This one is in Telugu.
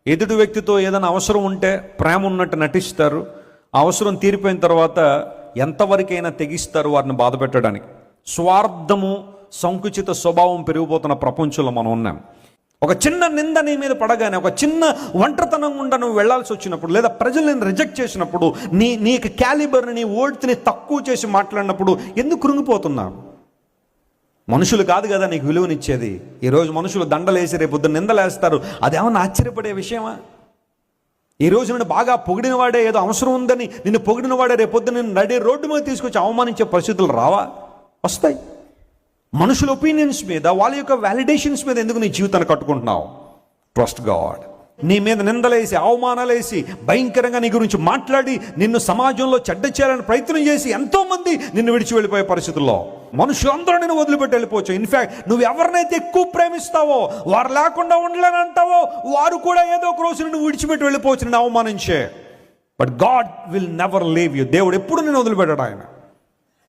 ఎదుటి వ్యక్తితో ఏదైనా అవసరం ఉంటే ప్రేమ ఉన్నట్టు నటిస్తారు, అవసరం తీరిపోయిన తర్వాత ఎంతవరకైనా తెగిస్తారు వారిని బాధ పెట్టడానికి. స్వార్థము, సంకుచిత స్వభావం పెరిగిపోతున్న ప్రపంచంలో మనం ఉన్నాం. ఒక చిన్న నింద నీ మీద పడగానే, ఒక చిన్న ఒంటరితనం గుండా నువ్వు వెళ్లాల్సి వచ్చినప్పుడు, లేదా ప్రజలు నేను రిజెక్ట్ చేసినప్పుడు, నీకు క్యాలిబర్ని, నీ ఓల్డ్ని తక్కువ చేసి మాట్లాడినప్పుడు ఎందుకు కృంగిపోతున్నావు? మనుషులు కాదు కదా నీకు విలువనిచ్చేది. ఈరోజు మనుషులు దండలేసి రేపు పొద్దున్న నిందలేస్తారు. అదేమన్నా ఆశ్చర్యపడే విషయమా? ఈరోజు నిన్ను బాగా పొగిడిన వాడే, ఏదో అవసరం ఉందని నిన్ను పొగిడిన వాడే రేపు పొద్దున్న నిన్ను నడి రోడ్డు మీద తీసుకొచ్చి అవమానించే పరిస్థితులు రావా? వస్తాయి. మనుషుల ఒపీనియన్స్ మీద, వాళ్ళ యొక్క వ్యాలిడేషన్స్ మీద ఎందుకు నీ జీవితాన్ని కట్టుకుంటున్నావు? Trust God. నీ మీద నిందలేసి, అవమానాలేసి, భయంకరంగా నీ గురించి మాట్లాడి, నిన్ను సమాజంలో చెడ్డ చేయాలని ప్రయత్నం చేసి ఎంతోమంది నిన్ను విడిచి వెళ్ళిపోయే పరిస్థితుల్లో మనుషులందరూ నిన్ను వదిలిపెట్టి వెళ్ళిపోవచ్చు. ఇన్ఫ్యాక్ట్ నువ్వు ఎవరినైతే ఎక్కువ ప్రేమిస్తావో, వారు లేకుండా ఉండలేనంటావో, వారు కూడా ఏదో ఒక రోజు నిన్ను విడిచిపెట్టి వెళ్ళిపోవచ్చు, నిన్ను అవమానించే. But God will never leave you. దేవుడు ఎప్పుడు నిన్ను వదిలిపెట్టాడు. ఆయన